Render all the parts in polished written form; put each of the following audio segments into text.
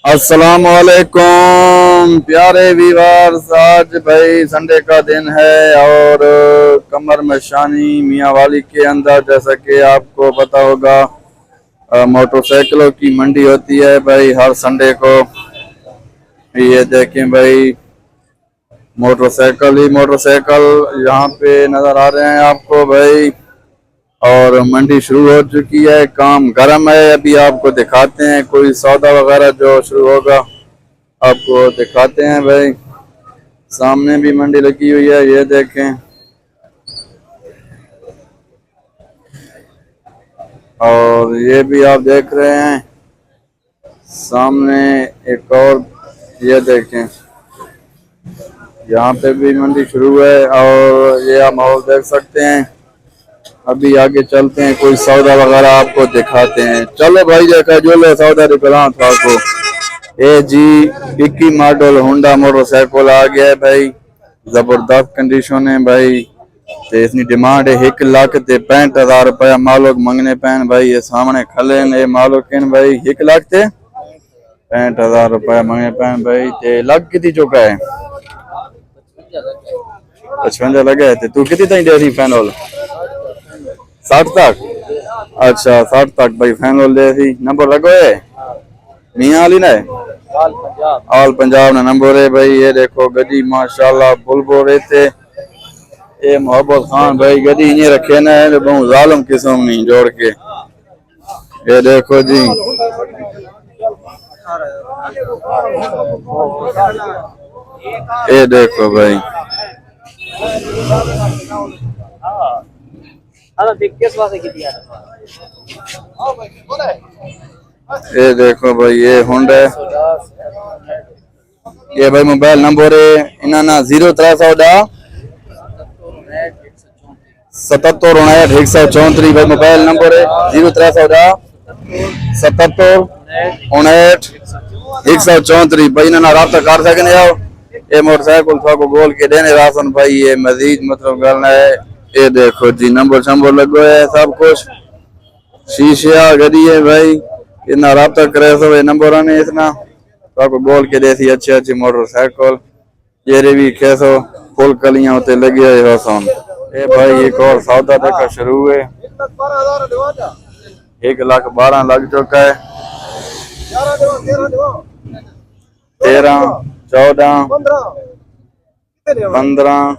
अस्सलामुअलैकुम प्यारे व्यूअर्स। आज भाई संडे का दिन है और कमर मशानी मियाँ वाली के अंदर जैसा कि आपको पता होगा मोटरसाइकिलों की मंडी होती है भाई हर संडे को। ये देखें भाई मोटरसाइकिल ही मोटरसाइकिल यहाँ पे नजर आ रहे हैं आपको भाई। और मंडी शुरू हो चुकी है, काम गर्म है। अभी आपको दिखाते हैं कोई सौदा वगैरह जो शुरू होगा आपको दिखाते हैं भाई। सामने भी मंडी लगी हुई है, ये देखें। और ये भी आप देख रहे हैं सामने एक और, ये देखें यहाँ पे भी मंडी शुरू है। और ये आप माहौल देख सकते हैं। अभी आगे चलते हैं, कोई सौदा वगैरह आपको दिखाते हैं। चलो भाई देखा जो ले सौदा दिखला था आपको। ए जी 21 मॉडल होंडा मोटरसाइकिल आ गया है भाई, जबरदस्त कंडीशन है भाई। ते इसकी डिमांड है 1,65,000 रुपया मालोक मंगने पैन भाई। ये सामने खले ने मालोक भाई 1,65,000 रुपया मंगने पैन भाई। ते लग कितनी चुका है? 55 लगे है। तू कितनी तक दे सी फाइनल? 60 तक। अच्छा 60 तक भाई फाइनल दे सी। नंबर लगो है मियाँ वाली ने ऑल पंजाब ने नंबर है भाई। ये देखो गड्डी माशाल्लाह बुलबो रहते। ये मोहब्बत खान भाई गड्डी ये रखे ना है बहुत जालिम किस्म नहीं जोड़ के। ये देखो जी ये देखो भाई। ये देखो भाई ये होंडा है। ये भाई मोबाइल नंबर है इन्ना 0300 77 134 भाई मोबाइल नंबर है 0300 77 134 भाई इन्ना राब्ता कर सकने आओ। ये मोटरसाइकिल थोड़ा गोल के देने राशन भाई। ये मजीद मतलब करना है। ये देखो जी नंबर शंबर लगो है सब कुछ। शीशा गड्डी है भाई, इतना राब्ता करे सब नंबर आने इतना तो आपको गोल के देसी अच्छी अच्छी मोटरसाइकिल। ये भी कैसो फुल कलियां होते लगी है हसन। ये भाई एक और सौदा देखा शुरू है। 1,12,00,000 लग चुका है। 13 14 15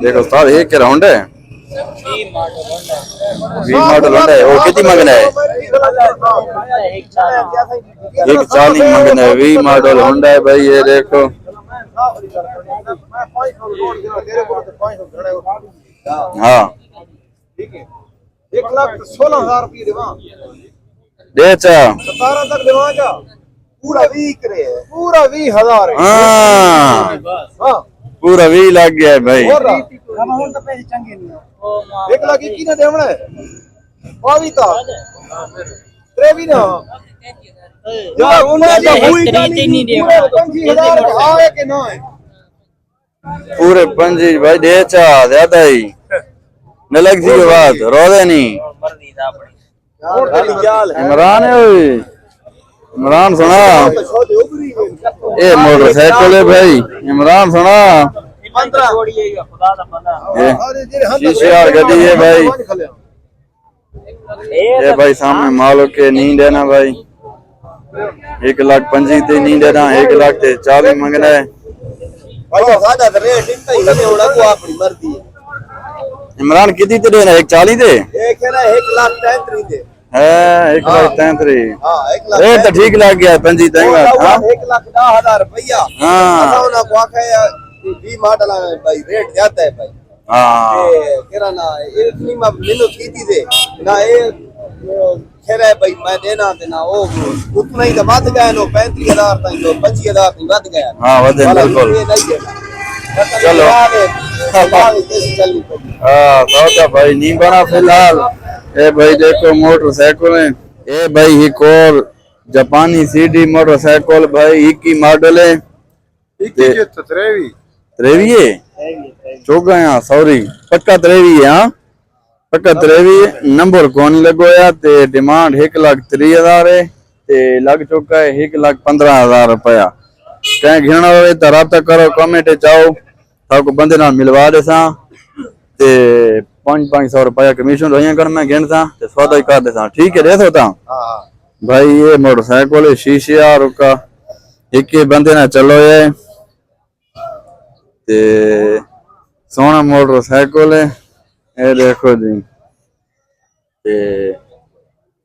देखो साहब एक के राउंड है 20 मॉडल होंडा है। वो कितनी मंगना है? 1,40 मंगना है। 20 मॉडल होंडा है भाई। ये देखो हाँ 1,16,000 दे चा 17 तक देवा जा पूरा 20 करे पूरा 20,000 हाँ पूरा 20 लग गया है भाई। 1,00,000 की ने देवना है पावी ता त्रेवी ना यार उन्हें तो हुई नहीं दे 25,000 आए के ना है पूरे 25 भाई दे चा ज्यादा ही न लग सी बात रोदे नहीं। इमरान है इमरान सुना ये मोटरसाइकिल है भाई। इमरान सुना शीशे और गड्डी है भाई। ये भाई सामने मालो के नींद है ना भाई। 1,25,000 नींद देना 1,40,000 मंगना है। इमरान कितनी ते देना 1,40 दे 1,33 दे है 1,33 रेट तो ठीक लग गया 25 तक। 1,10,000 रुपया हाँ 20 मॉडल भाई रेट ज्यादा है भाई। हाँ केरा ना इतनी मिलो कीती दे ना ये खेरा है भाई मैं देना देना वो उतना ही तो बढ़ गया नो 35,000 तक तो 25,000 तक बढ़ गया। हाँ वजन बिल्कुल। चलो हाँ सौदा भाई नहीं बना फिलहाल। ये भाई देखो मोटरसाइकिल है। ये भाई एक और जापानी सीडी मोटरसाइकिल भाई 21 मॉडल है। 23 है चौगा यहाँ सॉरी पक्का 23 है। हाँ पक्का 23 नंबर कौन लगो है ते डिमांड 1,30,000 है ते लग चुका है 1,15,000 रुपया। कहीं घेना हो तो राब्ता करो कमेंट चाहो ताको बंदे नाल मिलवा देसा ते 500 रुपया कमीशन रोइया कर मैं घेन सा ते सौदा ही कर देसा। ठीक है दे ता हां भाई ये मोटरसाइकिल शीशे यार का एक ही बंदे ना चलो ये ते सोना मोटरसाइकिल है ये देखो जी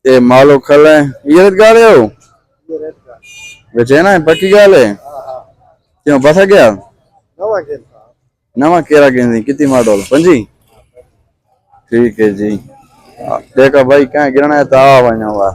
ते मालो खल है ये गा रहे हो ये रेट का बेचे ना पक्की गाल है हां क्यों बस गया नवा के नवा केरा कहती कितनी मॉडल 5 ठीक है जी देखा भाई क्या गिरना है तो आ वञा हुआ